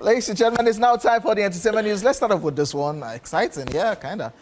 Ladies and gentlemen, it's now time for the entertainment news. Let's start off with this one. Exciting, yeah, kind of.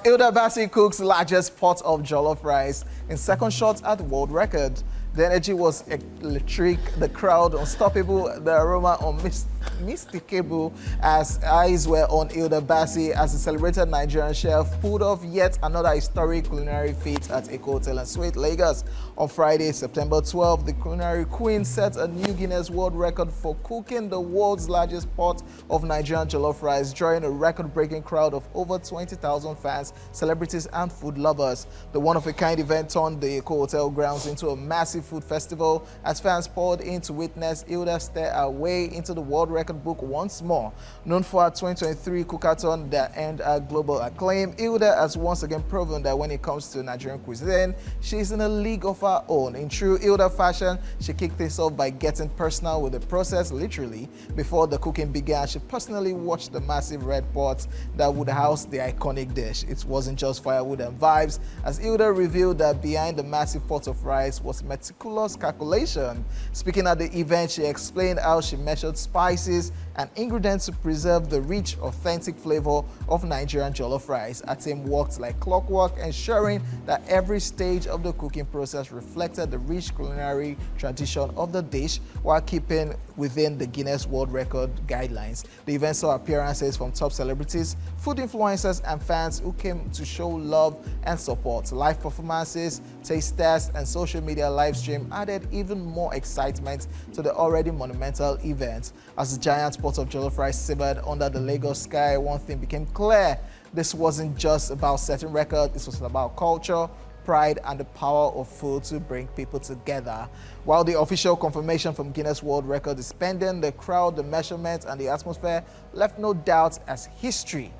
Hilda Bassi cooks largest pot of jollof rice in second shot at world record. The energy was electric, the crowd unstoppable, the aroma unmistakable as eyes were on Hilda Bassi as the celebrated Nigerian chef pulled off yet another historic culinary feat at Eco Hotel and Suite, Lagos. On Friday, September 12th, the culinary queen set a new Guinness World Record for cooking the world's largest pot of Nigerian jollof rice, drawing a record-breaking crowd of over 20,000 fans, celebrities and food lovers. The one-of-a-kind event turned the Eco Hotel grounds into a massive food festival as fans poured in to witness Hilda stare her way into the world record book once more. Known for her 2023 cookathon that earned her global acclaim, Hilda has once again proven that when it comes to Nigerian cuisine, she's in a league of her own. In true Hilda fashion, she kicked things off by getting personal with the process, literally. Before the cooking began, she personally watched the massive red pot that would house the iconic dish. It wasn't just firewood and vibes, as Hilda revealed that behind the massive pot of rice was meticulous calculation. Speaking at the event, she explained how she measured spices and ingredients to preserve the rich, authentic flavor of Nigerian jollof rice. Her team worked like clockwork, ensuring that every stage of the cooking process reflected the rich culinary tradition of the dish while keeping within the Guinness World Record guidelines. The event saw appearances from top celebrities, food influencers, and fans who came to show love and support. Live performances, taste tests, and social media live stream added even more excitement to the already monumental event. As the giant pot of jollof rice simmered under the Lagos sky, one thing became clear. This wasn't just about setting records, this was about culture, pride, and the power of food to bring people together. While the official confirmation from Guinness World Record is pending, the crowd, the measurements, and the atmosphere left no doubt as history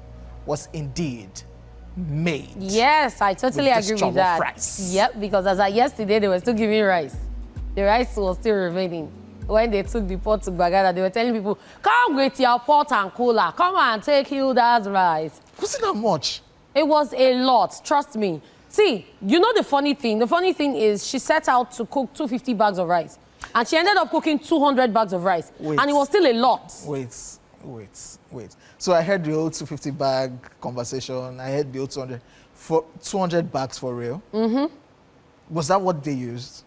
was indeed made. Yes, I totally agree with that. Rice. Yep, because as of yesterday, they were still giving rice. The rice was still remaining. When they took the pot to Bagada, they were telling people, come with your pot and cooler. Come and take Hilda's rice. Wasn't that much? It was a lot, trust me. See, you know the funny thing? The funny thing is she set out to cook 250 bags of rice. And she ended up cooking 200 bags of rice. Wait. And it was still a lot. Wait. So I heard the old 250 bag conversation. I heard the old 200 bags for real. Mm-hmm. Was that what they used?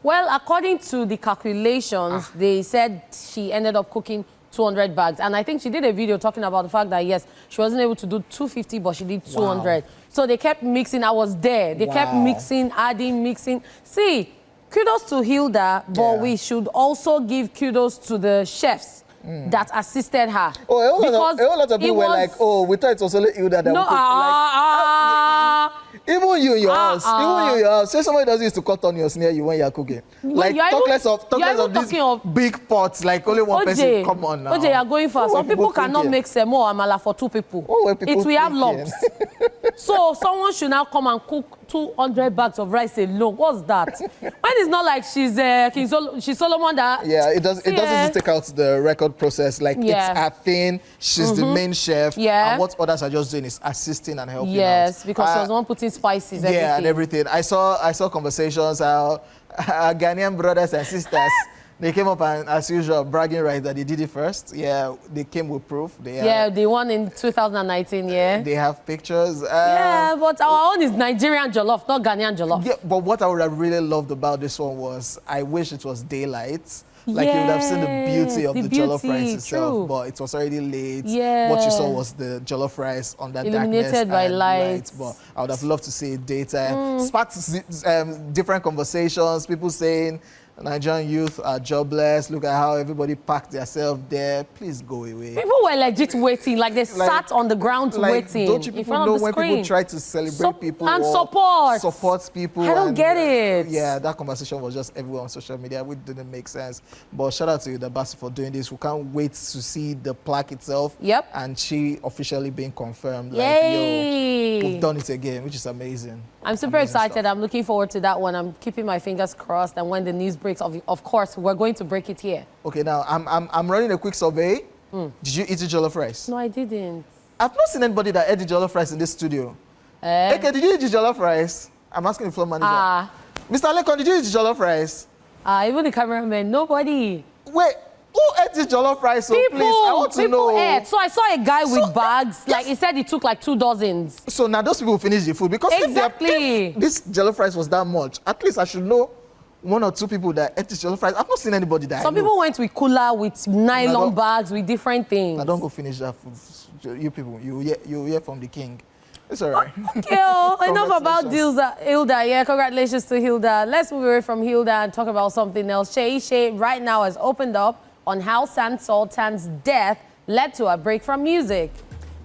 Well, according to the calculations, they said she ended up cooking 200 bags. And I think she did a video talking about the fact that, yes, she wasn't able to do 250, but she did 200. Wow. So they kept mixing. I was there. They kept mixing, adding, mixing. See, kudos to Hilda, but we should also give kudos to the chefs that assisted her. Oh, a whole lot of people were like, oh, we thought it was only Hilda that would cook. Even you in your house, say somebody doesn't used to cut onions near you when you're cooking. Like, talk less of these big pots, like only one person. Come on now. OJ, you're going fast. Some people cannot make semo or amala for 2 people. It will have lumps. So someone should now come and cook 200 bags of rice alone. What's that? When it's not like she's she's Solomon that... Yeah, it doesn't take out the record process. Like, it's her thing. She's the main chef. Yeah. And what others are just doing is assisting and helping out. Yes, because she was the one putting spices, everything. Yeah, and everything. I saw conversations how our Ghanaian brothers and sisters, they came up and, as usual, bragging right that they did it first. Yeah, they came with proof. They won in 2019, yeah. They have pictures. Yeah, but our own is Nigerian jollof, not Ghanaian jollof. Yeah, but what I would have really loved about this one was, I wish it was daylight. Like, you would have seen the beauty of the jollof rice itself, but it was already late. Yeah. What you saw was the jollof rice on that illuminated by lights. But I would have loved to see it daytime. Sparked different conversations, people saying Nigerian youth are jobless. Look at how everybody packed themselves there. Please go away. People were legit waiting, like they sat on the ground waiting. Don't you people know when people try to celebrate people and support people? I don't get it. Yeah, that conversation was just everywhere on social media, which didn't make sense. But shout out to Hilda Bassi for doing this. We can't wait to see the plaque itself. Yep. And she officially being confirmed. Yay. Like, yo, we've done it again, which is amazing. I'm super excited. Stuff. I'm looking forward to that one. I'm keeping my fingers crossed. And when the news breaks, of course, we're going to break it here. Okay, now I'm running a quick survey. Did you eat the jollof rice? No, I didn't. I've not seen anybody that ate the jollof rice in this studio. Okay, did you eat the jollof rice? I'm asking the floor manager. Mr. Lekon, did you eat the jollof rice? Even the cameraman, nobody. Wait, who ate this jollof rice? So please, I want to know. Ate. So I saw a guy with bags. Like he said, he took like 2 dozens. So now those people finish the food because if this jollof rice was that much, at least I should know 1 or 2 people that ate this jollof rice. I've not seen anybody that. Some people went with cooler, with nylon bags, with different things. I don't go finish that food. You people, you hear from the king. It's all right. Okay, enough about Hilda. Yeah, congratulations to Hilda. Let's move away from Hilda and talk about something else. Shay right now has opened up on how Sultan's death led to a break from music.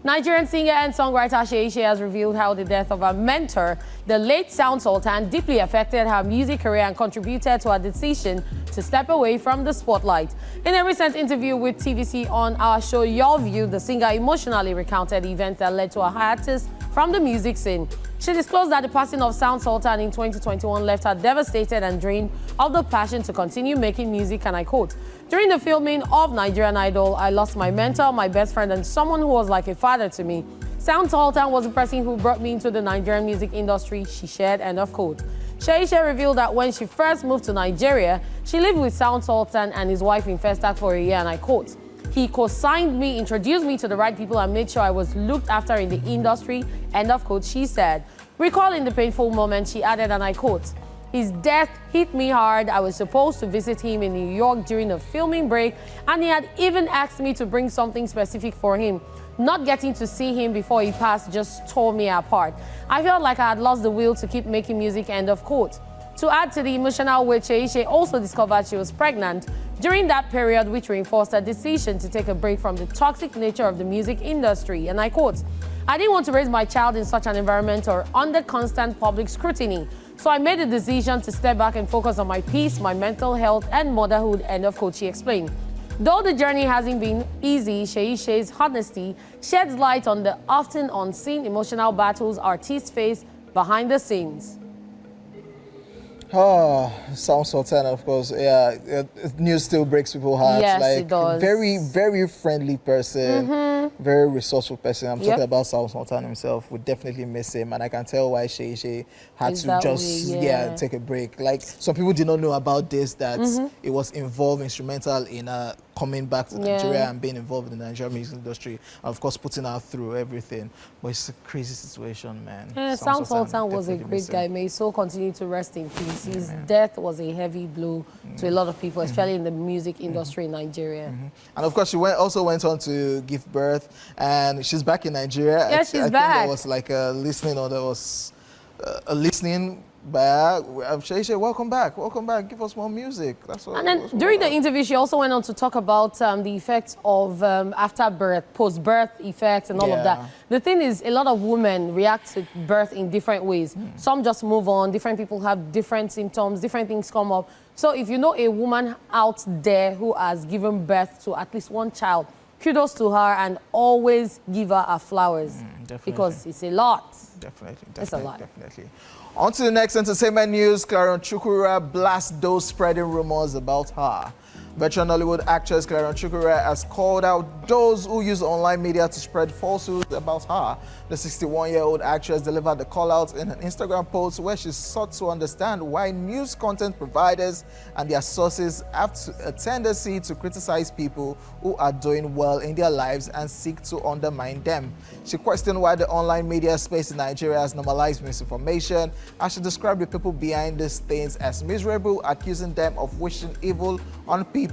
Nigerian singer and songwriter Shay has revealed how the death of her mentor, the late Sultan, deeply affected her music career and contributed to her decision to step away from the spotlight. In a recent interview with TVC on our show Your View, the singer emotionally recounted the events that led to a hiatus from the music scene. She disclosed that the passing of Sultan in 2021 left her devastated and drained of the passion to continue making music, and I quote, "During the filming of Nigerian Idol, I lost my mentor, my best friend, and someone who was like a father to me. Sultan was the person who brought me into the Nigerian music industry," she shared, end of quote. Shay revealed that when she first moved to Nigeria, she lived with Sultan and his wife in Festac for a year, and I quote, "He co-signed me, introduced me to the right people, and made sure I was looked after in the industry," end of quote, she said. Recalling the painful moment, she added, and I quote, "His death hit me hard. I was supposed to visit him in New York during a filming break, and he had even asked me to bring something specific for him. Not getting to see him before he passed just tore me apart. I felt like I had lost the will to keep making music," end of quote. To add to the emotional weight, Shay also discovered she was pregnant during that period, which reinforced her decision to take a break from the toxic nature of the music industry. And I quote, "I didn't want to raise my child in such an environment or under constant public scrutiny. So I made the decision to step back and focus on my peace, my mental health, and motherhood," end of quote, she explained. Though the journey hasn't been easy, Shay's honesty sheds light on the often unseen emotional battles artists face behind the scenes. Oh, Sultan, of course. Yeah, news still breaks people's hearts. Yes, like, it does. Very, very friendly person, very resourceful person. I'm talking about Sultan himself. We definitely miss him, and I can tell why Shay had to just take a break. Like, some people did not know about this, that it was instrumental in coming back to Nigeria and being involved in the Nigerian music industry, and of course putting her through everything. But it's a crazy situation, man. Yeah, Sultan was a great guy. May his soul continue to rest in peace. His death was a heavy blow to a lot of people, especially in the music industry in Nigeria. And of course, she also went on to give birth, and she's back in Nigeria. Yeah, she's back. I think there was like a listening, or there was a listening. But Shay, welcome back. Welcome back. Give us more music. That's what. And then during the interview, she also went on to talk about the effects of after birth, post-birth effects, and all of that. The thing is, a lot of women react to birth in different ways. Some just move on. Different people have different symptoms. Different things come up. So if you know a woman out there who has given birth to at least one child, kudos to her, and always give her her flowers because it's a lot. Definitely. It's a lot. Definitely. On to the next entertainment news. Claron Chukwura blasts those spreading rumors about her. Veteran Hollywood actress Claron Chukwura has called out those who use online media to spread falsehoods about her. The 61-year-old actress delivered the call-out in an Instagram post where she sought to understand why news content providers and their sources have a tendency to criticize people who are doing well in their lives and seek to undermine them. She questioned why the online media space in Nigeria has normalized misinformation, and she described the people behind these things as miserable, accusing them of wishing evil on people.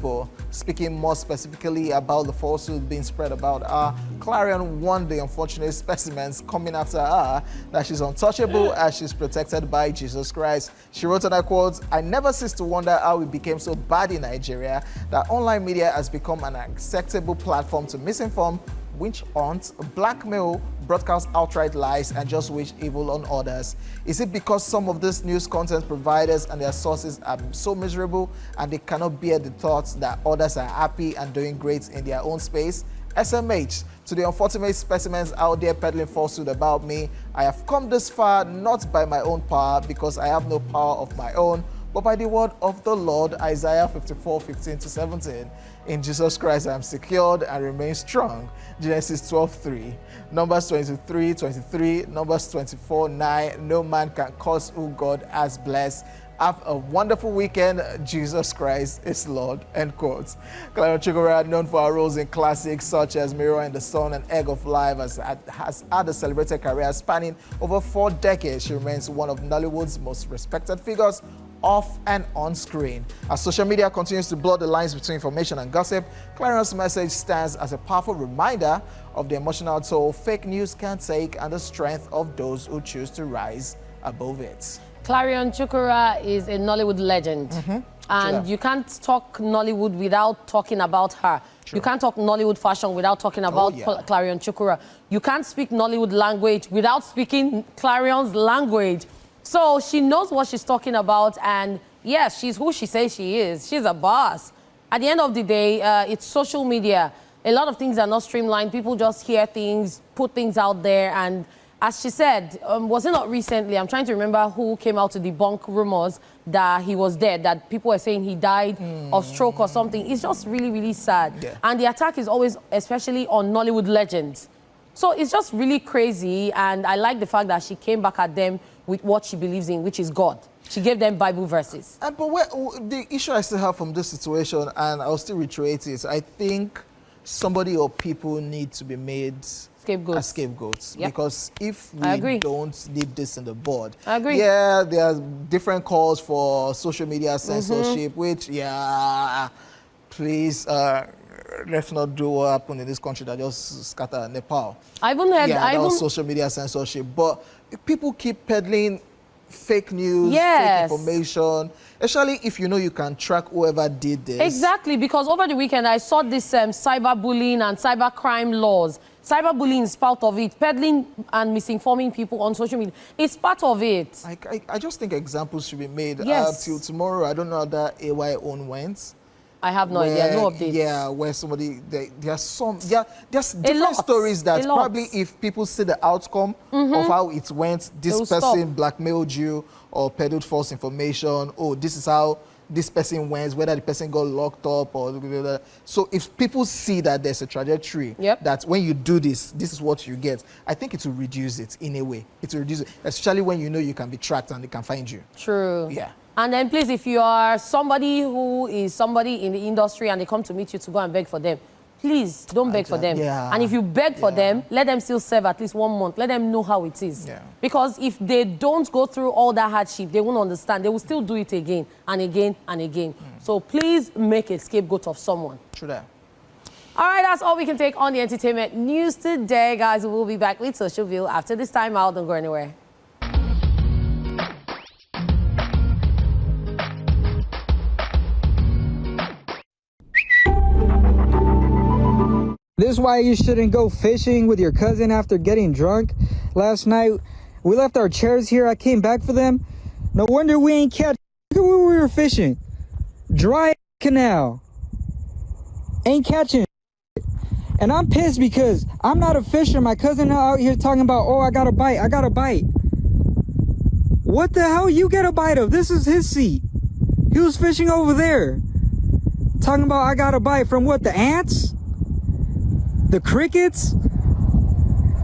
Speaking more specifically about the falsehood being spread about her, Clarion warned the unfortunate specimens coming after her that she's untouchable as she's protected by Jesus Christ. She wrote, and I quote, "I never cease to wonder how it became so bad in Nigeria that online media has become an acceptable platform to misinform, witch hunt, blackmail, broadcast outright lies, and just wish evil on others. Is it because some of these news content providers and their sources are so miserable and they cannot bear the thoughts that others are happy and doing great in their own space? SMH, to the unfortunate specimens out there peddling falsehood about me, I have come this far not by my own power, because I have no power of my own, but by the word of the Lord, Isaiah 54:15-17. In Jesus Christ I am secured and remain strong. Genesis 12:3. Numbers 23:23. Numbers 24:9. No man can curse who God has blessed. Have a wonderful weekend. Jesus Christ is Lord. End quote. Clarion Chukura, known for her roles in classics such as Mirror in the Sun and Egg of Life, has had a celebrated career spanning over 4 decades. She remains one of Nollywood's most respected figures off and on screen. As social media continues to blur the lines between information and gossip, Clarion's message stands as a powerful reminder of the emotional toll fake news can take and the strength of those who choose to rise above it. Clarion Chukura is a Nollywood legend. And you can't talk Nollywood without talking about her. You can't talk Nollywood fashion without talking about Clarion Chukura. You can't speak Nollywood language without speaking Clarion's language. So she knows what she's talking about, and yes, she's who she says she is. She's a boss. At the end of the day, it's social media. A lot of things are not streamlined. People just hear things, put things out there, and as she said, was it not recently, I'm trying to remember who came out to debunk rumors that he was dead, that people were saying he died of stroke or something. It's just really, really sad. Yeah. And the attack is always, especially on Nollywood legends. So it's just really crazy, and I like the fact that she came back at them with what she believes in, which is God. She gave them Bible verses. But the issue I still have from this situation, and I'll still reiterate it, I think somebody or people need to be made as scapegoats. Yep. Because if we don't nip this in the bud, I agree. Yeah, there are different calls for social media censorship, which, please, let's not do what happened in this country that just scatter Nepal. I even heard, that was social media censorship. But if people keep peddling fake news, fake information, especially if you know you can track whoever did this. Exactly, because over the weekend I saw this cyberbullying and cybercrime laws. Cyberbullying is part of it. Peddling and misinforming people on social media, it's part of it. I just think examples should be made. Yes. Till tomorrow, I don't know how that AY own went. I have no idea, no updates. Yeah, where somebody, there's different stories that probably if people see the outcome of how it went, this person blackmailed you or peddled false information, oh, this is how this person went, whether the person got locked up or... So if people see that there's a trajectory, that when you do this, this is what you get, I think it will reduce it in a way. It will reduce it, especially when you know you can be tracked and they can find you. True. Yeah. And then please, if you are somebody who is somebody in the industry and they come to meet you to go and beg for them, please don't beg for them. Yeah. And if you beg for them, let them still serve at least 1 month. Let them know how it is. Yeah. Because if they don't go through all that hardship, they won't understand. They will still do it again and again and again. So please make a scapegoat of someone. True that. All right, that's all we can take on the entertainment news today, guys. We will be back with Social View after this time out. Don't go anywhere. This is why you shouldn't go fishing with your cousin after getting drunk. Last night, we left our chairs here. I came back for them. No wonder we ain't catch. Look at where we were fishing. Dry canal. Ain't catching. And I'm pissed because I'm not a fisher. My cousin out here talking about, oh, I got a bite. I got a bite. What the hell you get a bite of? This is his seat. He was fishing over there. Talking about I got a bite from what? The ants? The crickets?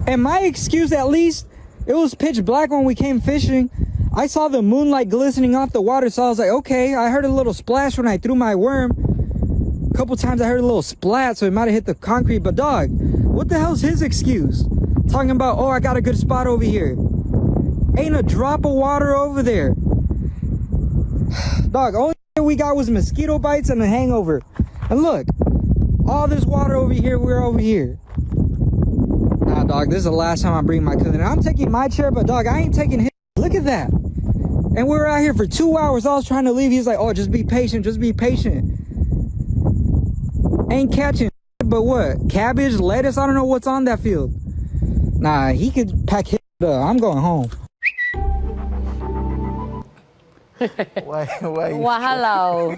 And my excuse, at least, it was pitch black when we came fishing. I saw the moonlight glistening off the water, so I was like, okay. I heard a little splash when I threw my worm. A couple times I heard a little splat, so it might have hit the concrete. But dog, what the hell's his excuse? Talking about, oh, I got a good spot over here. Ain't a drop of water over there. Dog, only thing we got was mosquito bites and a hangover. And look, all this water over here, we're over here. Nah, dog, this is the last time I bring my cousin. I'm taking my chair, but dog, I ain't taking his. Look at that. And we were out here for 2 hours. I was trying to leave. He's like, oh, just be patient. Just be patient. Ain't catching, but what? Cabbage, lettuce? I don't know what's on that field. Nah, he could pack his up. I'm going home. Why Hello.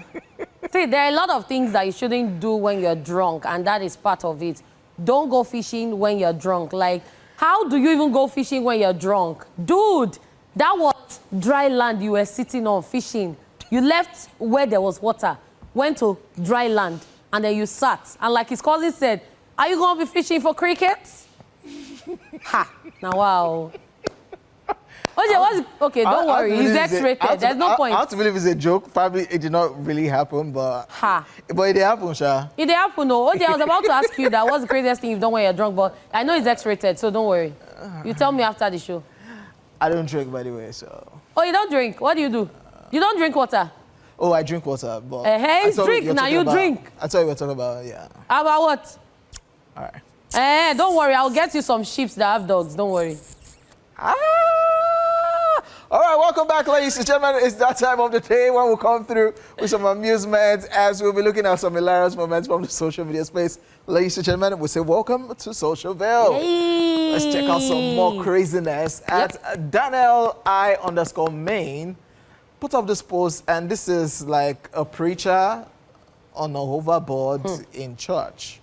See, there are a lot of things that you shouldn't do when you're drunk, and that is part of it. Don't go fishing when you're drunk. Like, how do you even go fishing when you're drunk? Dude, that was dry land you were sitting on fishing. You left where there was water, went to dry land, and then you sat. And like his cousin said, are you going to be fishing for crickets? Ha! Now, wow. OJ, what's... Okay, don't worry. He's X-rated. There's no point. I have to believe it's a joke. Probably it did not really happen, but... Ha. But it did happen, Sha. It did happen, no. OJ, I was about to ask you that. What's the craziest thing you've done when you're drunk? But I know it's X-rated, so don't worry. You tell me after the show. I don't drink, by the way, so... Oh, you don't drink? What do? You don't drink water? Oh, I drink water, but... Hey, drink. Now you drink. I thought we were talking about, yeah. How about what? All right. Don't worry. I'll get you some sheep that have dogs. Don't worry. All right, welcome back, ladies and gentlemen. It's that time of the day when we'll come through with some amusement as we'll be looking at some hilarious moments from the social media space. Ladies and gentlemen, we say welcome to Socialville. Hey. Let's check out some more craziness at Daniel_I_main. Put up this post, and this is like a preacher on a hoverboard in church.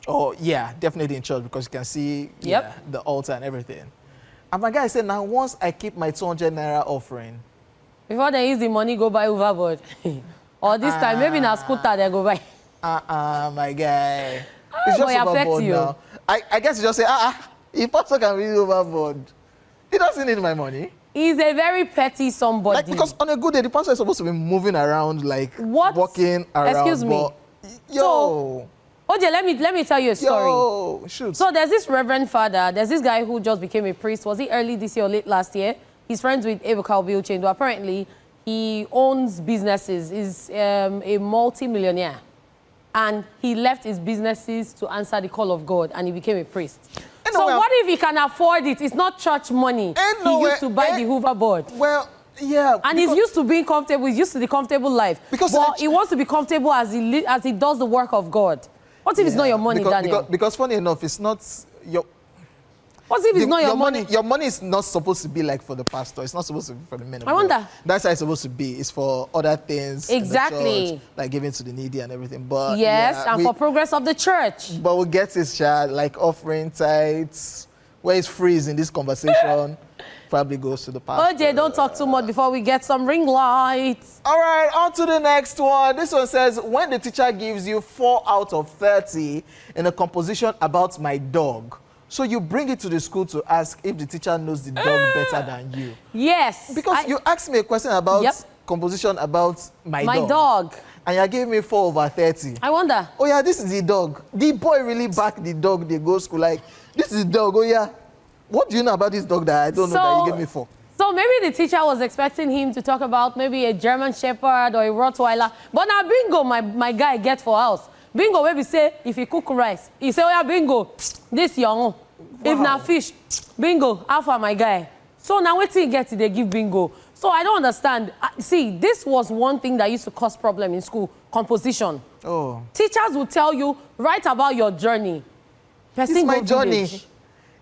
Oh, yeah, definitely in church because you can see the altar and everything. And my guy said, now once I keep my 200 naira offering. Before they use the money, go buy hoverboard. Or this time, maybe in a scooter, they go buy. My guy. It's just boy, overboard now. I guess you just say, if pastor can really overboard, he doesn't need my money. He's a very petty somebody. Like, because on a good day, the pastor is supposed to be moving around, like, what? walking around. Excuse me. Yo. OJ, let me tell you a story. Yo, shoot. So there's this reverend father. There's this guy who just became a priest. Was he early this year or late last year? He's friends with Ebuka Obiuchendu. Apparently, he owns businesses. He's a multi-millionaire. And he left his businesses to answer the call of God, and he became a priest. So what if he can afford it? It's not church money. He used to buy the hoverboard. Well, yeah. And he's used to being comfortable. He's used to the comfortable life. But he wants to be comfortable as he does the work of God. What if it's not your money, Daniel? Because funny enough, it's not your... What if it's not your money? Your money is not supposed to be like for the pastor. It's not supposed to be for the men of God. I wonder. That's how it's supposed to be. It's for other things. Exactly. In the church, like giving to the needy and everything. But yes, and for progress of the church. But we get this child, like offering tithes, where it's freeze in this conversation. Probably goes to the pastor. OJ, don't talk too much before we get some ring lights. All right, on to the next one. This one says, when the teacher gives you 4 out of 30 in a composition about my dog, so you bring it to the school to ask if the teacher knows the dog better than you. Yes. Because you asked me a question about composition about my dog. And you're giving me 4 over 30. I wonder. Oh, yeah, this is the dog. The boy really backed the dog. They go school like, this is the dog. Oh, yeah. What do you know about this dog that I don't know that you gave me 4? So maybe the teacher was expecting him to talk about maybe a German Shepherd or a Rottweiler. But now Bingo, my guy, get for house. Bingo, maybe say, if he cook rice, he say, oh yeah, Bingo, this young. Wow. If na fish, Bingo, alpha, my guy. So now what he get, they give Bingo. So I don't understand. See, this was one thing that used to cause problem in school, composition. Oh. Teachers will tell you, write about your journey. It's my journey.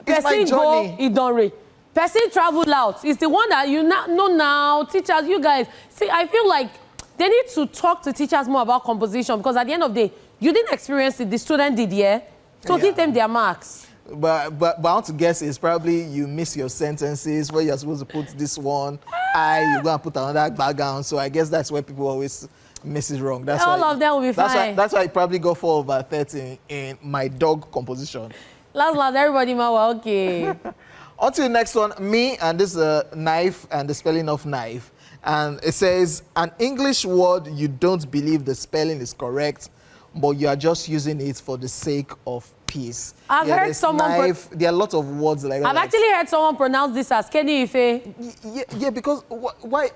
Person go Idonre. Person travel out. It's the one that you know now. Teachers, you guys. See, I feel like they need to talk to teachers more about composition because at the end of the day, you didn't experience it. The student did, yeah? So give them their marks. But I want to guess it's probably you miss your sentences where you're supposed to put this one. You're going to put another background. So I guess that's where people always miss it wrong. That's all of them will be fine. That's why I probably go 4 over 30 in my dog composition. Last, everybody, okay. On to the next one. Me, and this is a knife and the spelling of knife. And it says, an English word you don't believe the spelling is correct, but you are just using it for the sake of peace. I've heard someone... There are a lot of words like that. I've actually heard someone pronounce this as Kenny Ife. Yeah, because why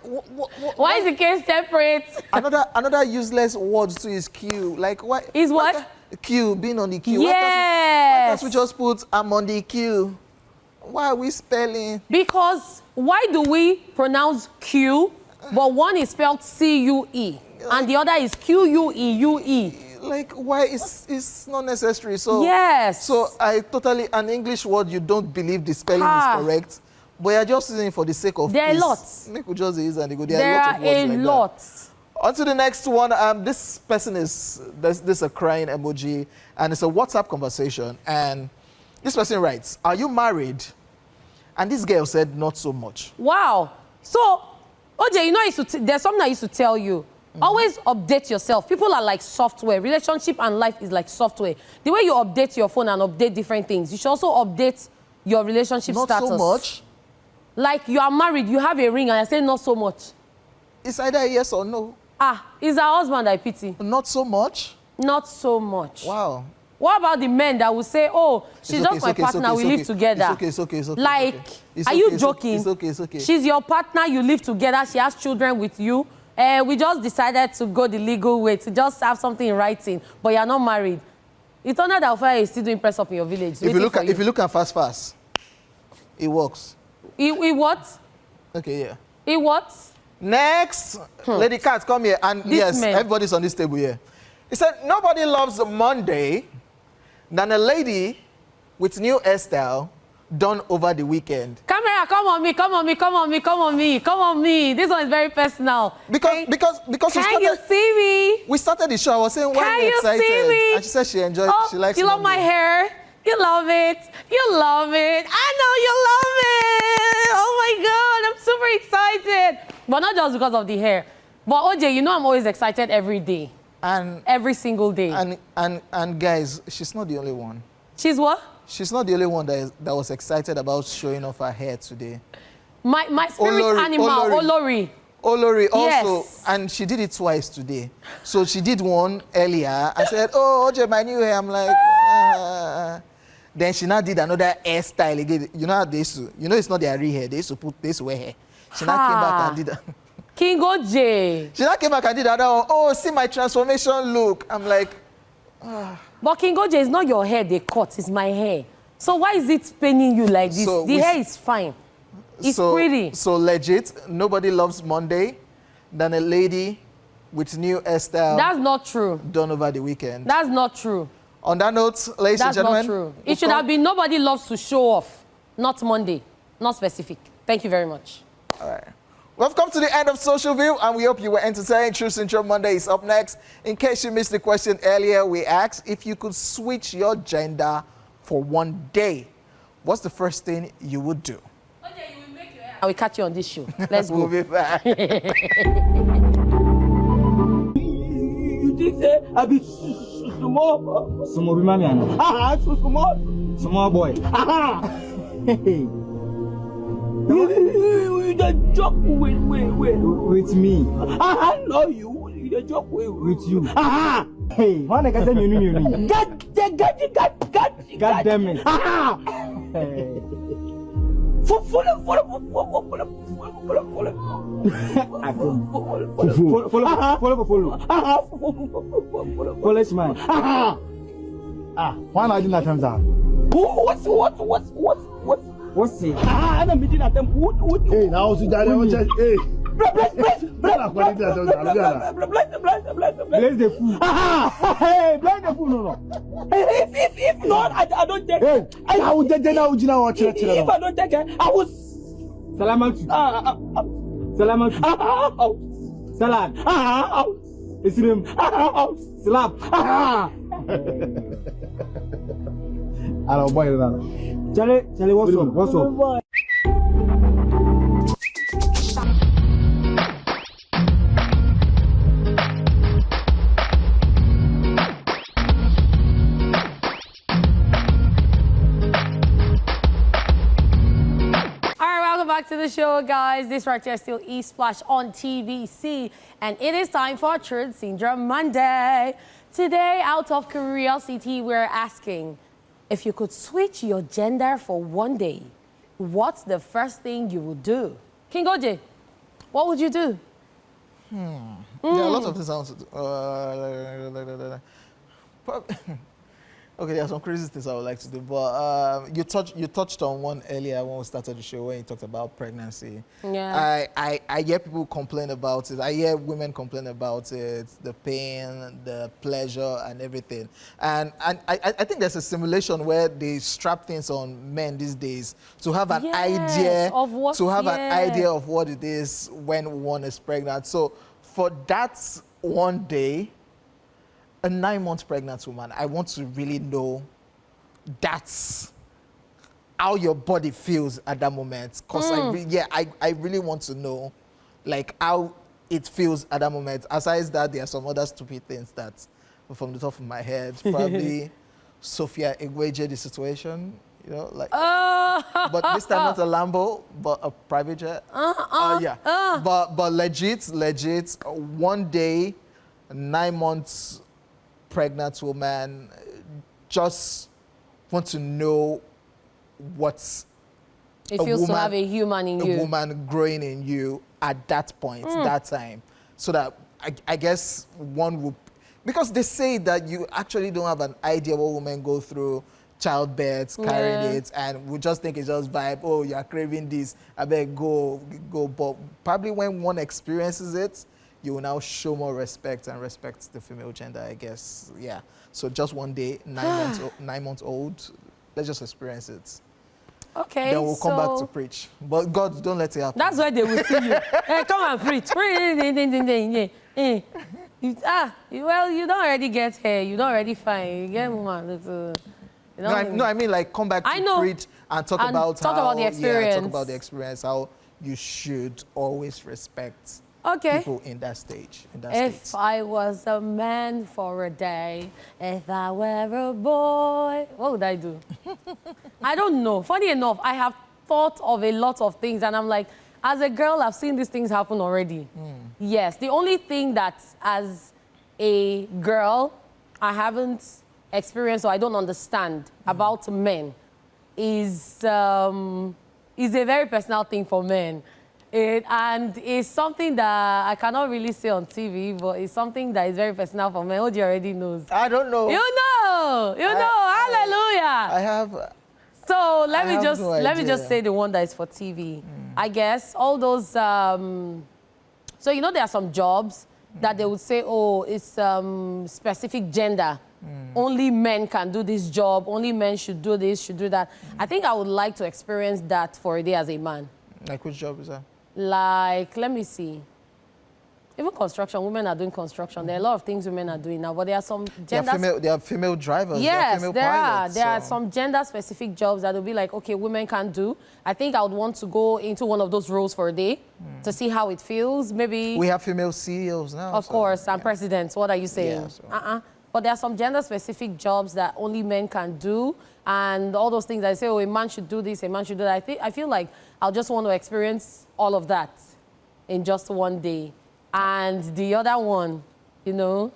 is the case separate? Another useless word too is Q. Like, why? Is what? Q, being on the queue. Yes. Why can't we just put I'm on the queue? Why are we spelling? Because why do we pronounce Q, but one is spelled C-U-E, and the other is Q-U-E-U-E? Like, why it's not necessary. So yes. So an English word you don't believe the spelling is correct, but you're just using it for the sake of there peace. There are lots. Make we just use and they go. There are a lot. On to the next one. This person is this a crying emoji, and it's a WhatsApp conversation. And this person writes, "Are you married?" And this girl said, "Not so much." Wow. So, OJ, you know, there's something I used to tell you. Always update yourself. People are like software. Relationship and life is like software. The way you update your phone and update different things, you should also update your relationship status. Not so much. Like you are married, you have a ring, and I say not so much. It's either yes or no. Ah, it's her husband I pity. Not so much? Not so much. Wow. What about the men that will say, oh, she's It's okay, just my it's okay, partner, it's we okay, live together? It's okay. Like, It's are okay, you it's joking? It's okay, it's okay. She's your partner, you live together, she has children with you. We just decided to go the legal way, to just have something in writing, but you're not married. It's not that Fire is still doing press up in your village. If you look at fast, it works. It what? Okay, yeah. It what? Next, Lady Cat, come here. And This yes, man. everybody's on this table here. He said, nobody loves Monday than a lady with new hairstyle done over the weekend. Camera, come on me. This one is very personal. Because Can you see me? we started the show. I was saying, why are you excited? See me? And she said she enjoyed. Oh, she likes. you love my Monday. hair. You love it. You love it. I know you love it. Oh my God, I'm super excited. But not just because of the hair. But OJ, you know I'm always excited every day. And every single day. And guys, she's not the only one. She's what? She's not the only one that was excited about showing off her hair today. My spirit animal, Olori. Olori also, Yes. and she did it twice today. So she did one earlier. I said, oh, OJ, my new hair. I'm like, Then she now did another hairstyle again. You know how they used to, it's not their real hair. They used to wear hair. She now came back and did that. King OJ. She now came back and did that. Oh, see my transformation look. I'm like, But King OJ, it's not your hair they cut, it's my hair. So why is it paining you like this? So the hair is fine. It's pretty. So legit, nobody loves Monday than a lady with new hairstyle. That's not true. Done over the weekend. That's not true. On that note, ladies and That's gentlemen. not true. It should have been nobody loves to show off, not Monday, not specific. Thank you very much. All right. We've come to the end of Social View, and we hope you were entertained. True Syndrome Monday is up next. In case you missed the question earlier, we asked if you could switch your gender for one day, what's the first thing you would do? Okay, you will make your hair. I will catch you on this show. Let's We'll go. be back. You think say I be small? Small man. So small. Small boy. Hey, You just joke with. with me. No, you just joke with you. Hey, one can say you. God damn it. Hey. Polish man. Why not do that times out? What's it? I'm meeting at them. Hey, now see that hey. Bless the fool. Hey, bless the fool, no. If not, I don't take it. Hey, I will get now. You know what? If I don't take it, I will. Salamatu. Salamatu. Salam. Islam. Slap. I don't buy that. Charlie, what's up? What's up? Back to the show, guys. This right here still E-Splash on TVC, and it is time for Truth Syndrome Monday. Today, out of curiosity, we're asking if you could switch your gender for one day, what's the first thing you would do? King OJ, what would you do? There are a lot of things I want to do. Okay, there are some crazy things I would like to do, but you touched on one earlier when we started the show when you talked about pregnancy. Yeah. I hear people complain about it. I hear women complain about it, the pain, the pleasure, and everything. And I think there's a simulation where they strap things on men these days to have an idea of what, an idea of what it is when one is pregnant. So for that one day, a 9-month pregnant woman, I want to really know that's how your body feels at that moment. Because I really want to know like how it feels at that moment. Aside that, there are some other stupid things that from the top of my head, probably Sophia Igweje, the situation. You know, like, Oh. but this time not a Lambo, but a private jet. Yeah. But legit, one day, 9 months pregnant woman, just want to know what's It feels to have a human in you. A woman growing in you at that point, that time. So that I guess one would, because they say that you actually don't have an idea what women go through, childbirth, carrying it, and we just think it's just vibe. Oh, you're craving this. I bet go. But probably when one experiences it, you will now show more respect and respect the female gender, I guess. Yeah. So just one day, 9 months old, let's just experience it. Okay. Then we'll come back to preach. But God, don't let it happen. That's why they will see you. Hey, come and preach. Well, you don't already get hair. You don't already fine. You get woman. No, I mean like come back to preach and talk about the experience. Yeah, talk about the experience. How you should always respect people in that stage. If I was a man for a day, if I were a boy, what would I do? I don't know. Funny enough, I have thought of a lot of things, and I'm like, as a girl, I've seen these things happen already. Yes, the only thing that as a girl, I haven't experienced or I don't understand about men is a very personal thing for men. And it's something that I cannot really say on TV, but it's something that is very personal for men. Oji already knows. I don't know. You know. Hallelujah. I have. So let me just say the one that is for TV. I guess all those. So you know there are some jobs that they would say, oh, it's specific gender. Only men can do this job. Only men should do this, should do that. I think I would like to experience that for a day as a man. Like which job is that? Like, let me see. Even construction, women are doing construction. There are a lot of things women are doing now, but there are some gender... There are female drivers, yes, there are female pilots. There are some gender-specific jobs that will be like, okay, women can't do. I think I would want to go into one of those roles for a day to see how it feels. Maybe... We have female CEOs now. Of course, and presidents. What are you saying? Yeah, so. But there are some gender-specific jobs that only men can do, and all those things that I say, oh, a man should do this, a man should do that. I feel like I'll just want to experience all of that in just one day. And the other one, you know,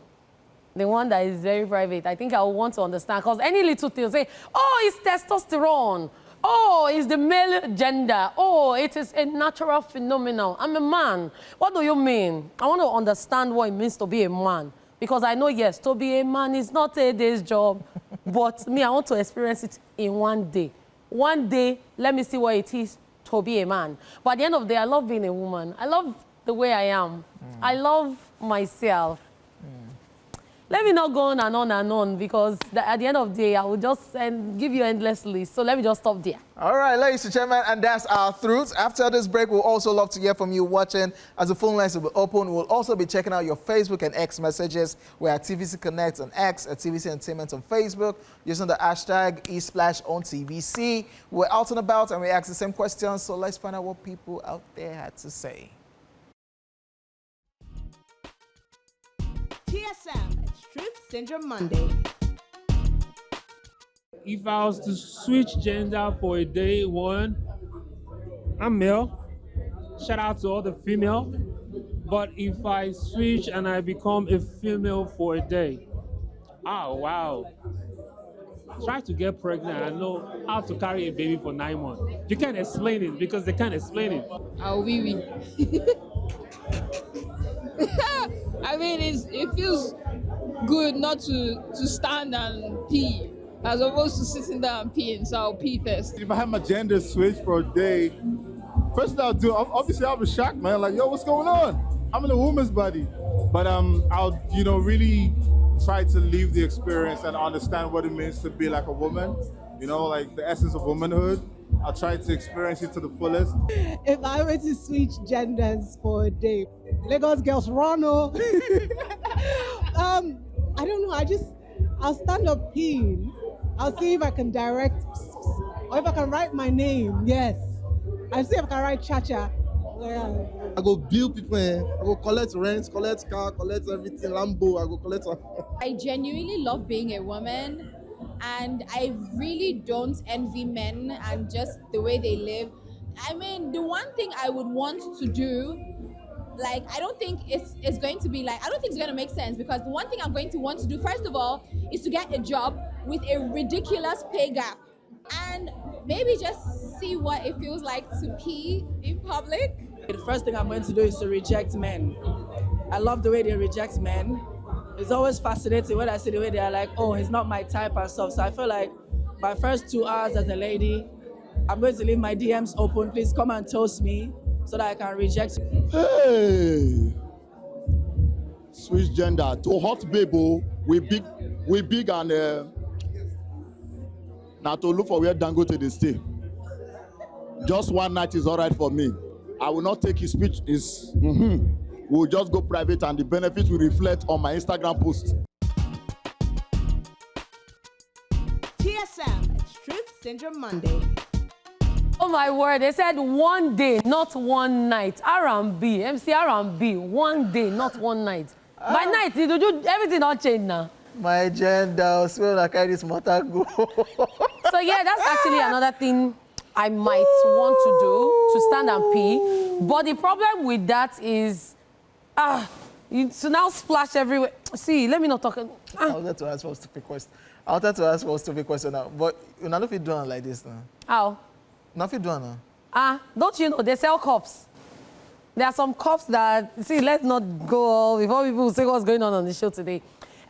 the one that is very private, I think I will want to understand, because any little thing, say, oh, it's testosterone. Oh, it's the male gender. Oh, it is a natural phenomenon. I'm a man. What do you mean? I want to understand what it means to be a man. Because I know, yes, to be a man is not a day's job. But me, I want to experience it in one day. One day, let me see what it is to be a man. But at the end of the day, I love being a woman. I love the way I am. I love myself. Let me not go on and on, because at the end of the day, I will just give you endless list. So let me just stop there. All right, ladies and gentlemen, and that's our truth. After this break, we'll also love to hear from you watching. As the phone lines will be open, we'll also be checking out your Facebook and X messages. We're at TVC Connect on X, at TVC Entertainment on Facebook, using the hashtag eSplash on TVC. We're out and about, and we ask the same questions, so let's find out what people out there had to say. TSM, it's Truth Syndrome Monday. If I was to switch gender for a day, one, I'm male. Shout out to all the female. But if I switch and I become a female for a day, oh, wow. Try to get pregnant and know how to carry a baby for 9 months. You can't explain it because they can't explain it. Oh, oui. I mean, it feels good not to stand and pee as opposed to sitting down and peeing. So I'll pee first. If I had my gender switched for a day, first thing I'll do, obviously I'll be shocked, man. Like, yo, what's going on? I'm in a woman's body. But I'll, really try to leave the experience and understand what it means to be like a woman. Like the essence of womanhood. I'll try to experience it to the fullest. If I were to switch genders for a day, Lagos girls run. I don't know. I'll stand up peeing. I'll see if I can direct, or if I can write my name. Yes, I'll see if I can write cha-cha. Yeah. I go build people. I go collect rent, collect car, collect everything. Lambo. I go collect. I genuinely love being a woman. and I really don't envy men and just the way they live. I mean, the one thing I would want to do, like, I don't think it's going to be like, I don't think it's going to make sense, because the one thing I'm going to want to do, first of all, is to get a job with a ridiculous pay gap, and maybe just see what it feels like to pee in public. The first thing I'm going to do is to reject men. I love the way they reject men. It's always fascinating when I see the way they are like, oh, he's not my type and stuff. So I feel like my first 2 hours as a lady, I'm going to leave my DMs open. Please come and toast me so that I can reject you. Hey, switch gender to hot baby. We big and now to look for where Dangote they stay. Just one night is all right for me. I will not take his speech. We'll just go private and the benefits will reflect on my Instagram post. TSM Truth Syndrome Monday. Oh my word, they said one day, not one night. R&B, MC R&B, one day, not one night. By night, you do everything all change now. My gender, smell like I this matter go. So yeah, that's actually another thing I might want to do, to stand and pee. But the problem with that is, to now splash everywhere. See, let me not talk. I wanted to ask for a stupid question now, but you know if you do it like this now. How? Now if you do it now. Don't you know, they sell cups. There are some cups that, see, let's not go before people say what's going on the show today.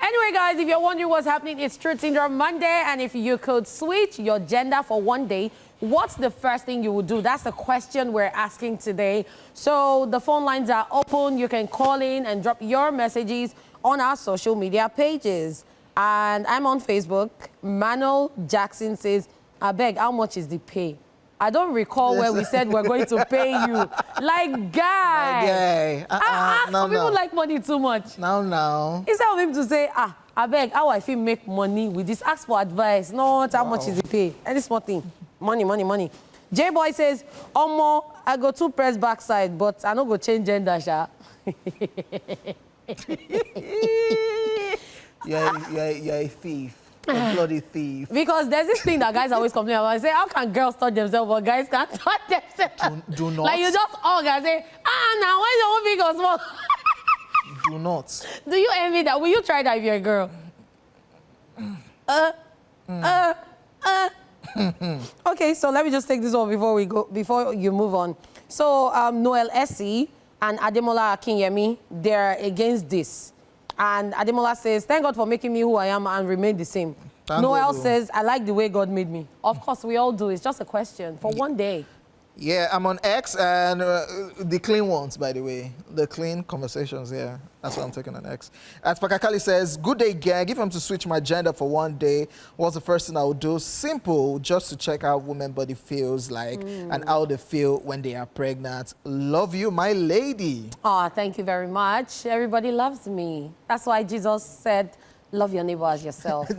Anyway, guys, if you're wondering what's happening, it's Truth Syndrome Monday, and if you could switch your gender for one day, what's the first thing you would do? That's the question we're asking today. So the phone lines are open. You can call in and drop your messages on our social media pages. And I'm on Facebook. Manuel Jackson says, I beg, how much is the pay? I don't recall where we said we're going to pay you. Like, guy. Some people like money too much. No. Instead of him to say, I beg, how I feel make money with this, ask for advice. Not how much is the pay. Any small thing. Money. J-Boy says, Omo, I go to press backside, but I don't go change gender, sha. You're a thief. A bloody thief. Because there's this thing that guys always complain about. I say, how can girls touch themselves, but guys can't touch themselves? Do not. Like you just hug and say, now why your own big or small? Do not. Do you envy that? Will you try that if you're a girl? Okay, so let me just take this one before you move on. So Noel Essie and Ademola Akinyemi, they're against this. And Ademola says, thank God for making me who I am and remain the same. Noel says, I like the way God made me. Of course, we all do. It's just a question for one day. Yeah, I'm on X and the clean ones, by the way. The clean conversations, yeah. That's what I'm taking on X. As Pakakali says, good day, gang. If I'm to switch my gender for one day, what's the first thing I would do? Simple, just to check how women's body feels like and how they feel when they are pregnant. Love you, my lady. Oh, thank you very much. Everybody loves me. That's why Jesus said, love your neighbor as yourself. We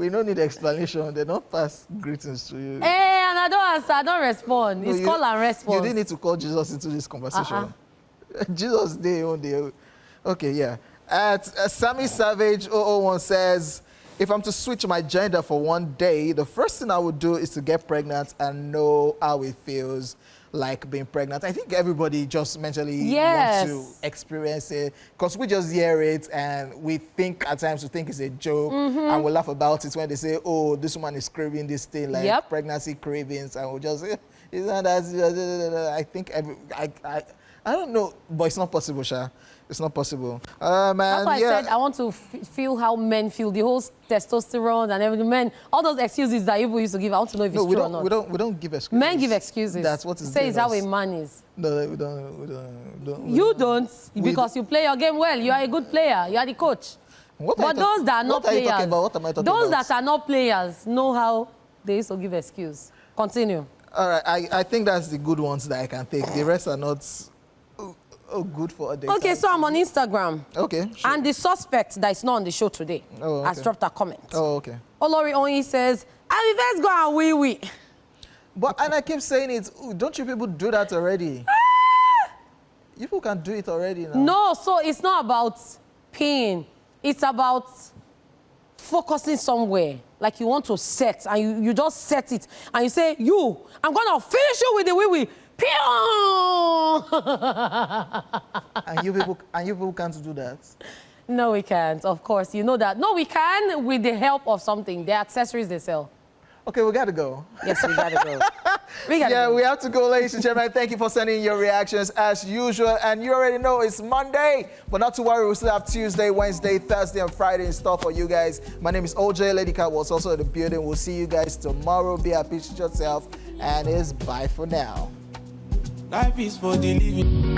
don't need explanation. They don't pass greetings to you. Hey, and I don't answer, I don't respond. It's call and response. You didn't need to call Jesus into this conversation. Jesus, they own the... Okay, yeah. At Sammy Savage 001 says, if I'm to switch my gender for one day, the first thing I would do is to get pregnant and know how it feels like being pregnant. I think everybody just mentally wants to experience it, because we just hear it and we think at times it's a joke and we laugh about it when they say, oh, this woman is craving this thing, like pregnancy cravings, and we'll just say, isn't that, I think, I don't know, but it's not possible, Sha. It's not possible. Man, that's why I said I want to feel how men feel, the whole testosterone and everything. Men, all those excuses that people used to give, I want to know if it's true or not. We don't give excuses. Men give excuses. That's what is Say it's how a man is. No, we don't. You don't, because you play your game well. You are a good player. You are the coach. But those that are not players, what am I talking about? Those that are not players know how they used to give excuse. Continue. All right, I think that's the good ones that I can take. The rest are not... Oh, good for a day. Okay, so I'm on Instagram. Okay, sure. And the suspect that is not on the show today has dropped a comment. Oh, okay. Olori Onyi says, I will first go and wee. But, and I keep saying it, don't you people do that already? You people can do it already now. No, so it's not about peeing. It's about focusing somewhere, like you want to set, and you just set it, and you say, I'm gonna finish you with the wee-wee. And you people can't do that? No, we can't, of course. You know that. No, we can with the help of something. The accessories they sell. Okay, we gotta go. Yes, we gotta go. We have to go, ladies and gentlemen. Thank you for sending in your reactions as usual. And you already know it's Monday, but not to worry, we still have Tuesday, Wednesday, Thursday, and Friday in store for you guys. My name is OJ. Lady Cat was also in the building. We'll see you guys tomorrow. Be happy to yourself, and it's bye for now. Life is for the living.